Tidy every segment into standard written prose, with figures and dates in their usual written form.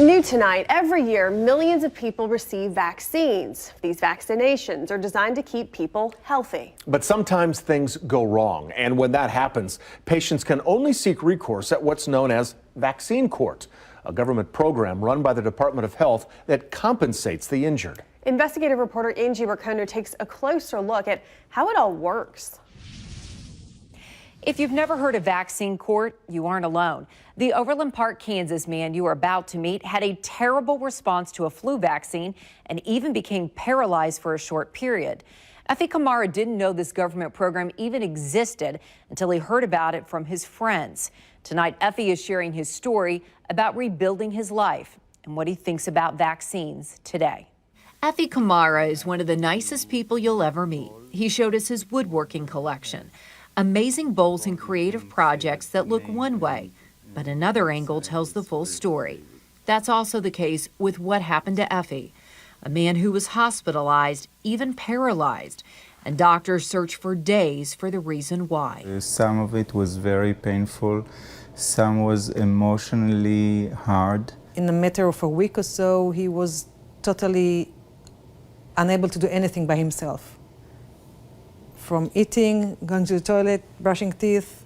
New tonight, every year, millions of people receive vaccines. These vaccinations are designed to keep people healthy. But sometimes things go wrong, and when that happens, patients can only seek recourse at what's known as vaccine court, a government program run by the Department of Health that compensates the injured. Investigative reporter Angie Racono takes a closer look at how it all works. If you've never heard of vaccine court, you aren't alone. The Overland Park, Kansas man you are about to meet had a terrible response to a flu vaccine and even became paralyzed for a short period. Effie Kamara didn't know this government program even existed until he heard about it from his friends. Tonight, Effie is sharing his story about rebuilding his life and what he thinks about vaccines today. Effie Kamara is one of the nicest people you'll ever meet. He showed us his woodworking collection. Amazing bowls and creative projects that look one way, but another angle tells the full story. That's also the case with what happened to Effie, a man who was hospitalized, even paralyzed, and doctors searched for days for the reason why. Some of it was very painful, some was emotionally hard. In a matter of a week or so, he was totally unable to do anything by himself. From eating, going to the toilet, brushing teeth,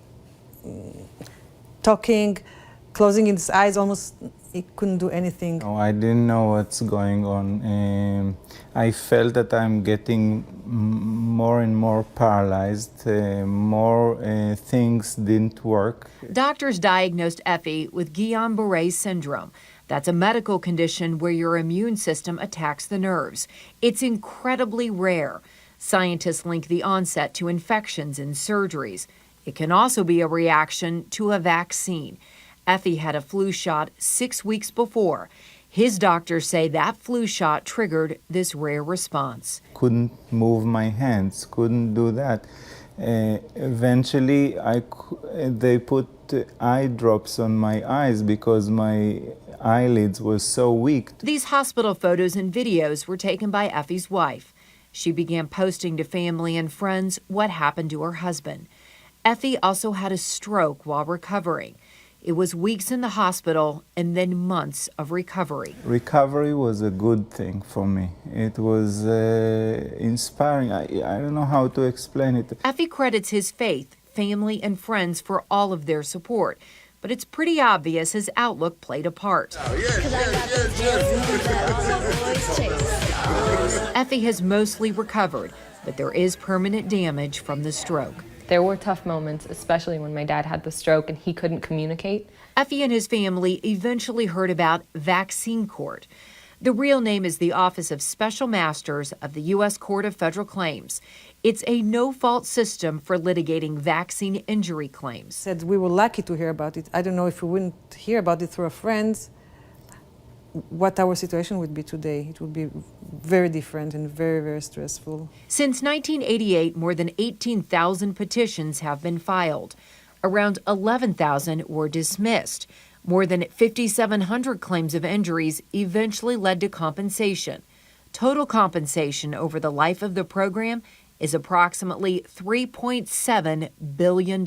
talking, closing his eyes, almost he couldn't do anything. Oh, I didn't know what's going on. I felt that I'm getting more and more paralyzed, more things didn't work. Doctors diagnosed Effie with Guillain-Barré syndrome. That's a medical condition where your immune system attacks the nerves. It's incredibly rare. Scientists link the onset to infections and surgeries. It can also be a reaction to a vaccine. Effie had a flu shot 6 weeks before. His doctors say that flu shot triggered this rare response. Couldn't move my hands, couldn't do that. Eventually, they put eye drops on my eyes because my eyelids were so weak. These hospital photos and videos were taken by Effie's wife. She began posting to family and friends what happened to her husband. Effie also had a stroke while recovering. It was weeks in the hospital and then months of recovery. Recovery was a good thing for me. It was inspiring. I don't know how to explain it. Effie credits his faith, family, and friends for all of their support. But it's pretty obvious his outlook played a part. Effie has mostly recovered, but there is permanent damage from the stroke. There were tough moments, especially when my dad had the stroke and he couldn't communicate. Effie and his family eventually heard about Vaccine Court. The real name is the Office of Special Masters of the U.S. Court of Federal Claims. It's a no-fault system for litigating vaccine injury claims. Said we were lucky to hear about it. I don't know if we wouldn't hear about it through our friends, what our situation would be today. It would be very different and very, very stressful. Since 1988, more than 18,000 petitions have been filed. Around 11,000 were dismissed. More than 5,700 claims of injuries eventually led to compensation. Total compensation over the life of the program is approximately $3.7 billion.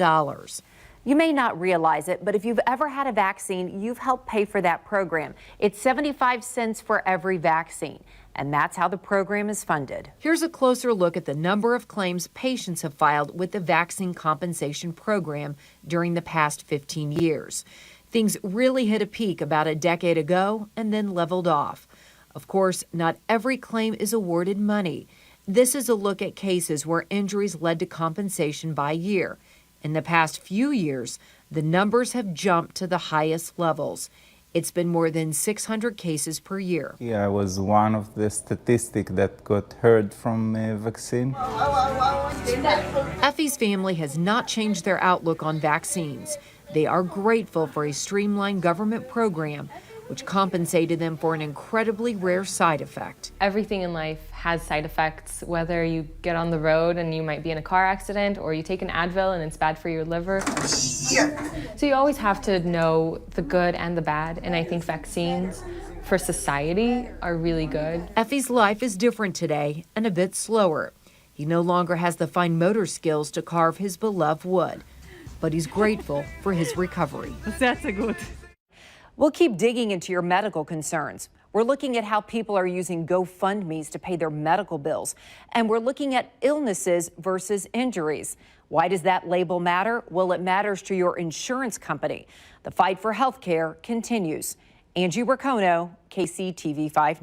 You may not realize it, but if you've ever had a vaccine, you've helped pay for that program. It's 75 cents for every vaccine, and that's how the program is funded. Here's a closer look at the number of claims patients have filed with the Vaccine Compensation Program during the past 15 years. Things really hit a peak about a decade ago and then leveled off. Of course, not every claim is awarded money. This is a look at cases where injuries led to compensation by year. In the past few years, the numbers have jumped to the highest levels. It's been more than 600 cases per year. Yeah, I was one of the statistics that got hurt from a vaccine. Effie's family has not changed their outlook on vaccines. They are grateful for a streamlined government program which compensated them for an incredibly rare side effect. Everything in life has side effects, whether you get on the road and you might be in a car accident, or you take an Advil and it's bad for your liver. So you always have to know the good and the bad, and I think vaccines for society are really good. Effie's life is different today and a bit slower. He no longer has the fine motor skills to carve his beloved wood, but he's grateful for his recovery. That's good. We'll keep digging into your medical concerns. We're looking at how people are using GoFundMe's to pay their medical bills. And we're looking at illnesses versus injuries. Why does that label matter? Well, it matters to your insurance company. The fight for health care continues. Angie Racono, KCTV5 News.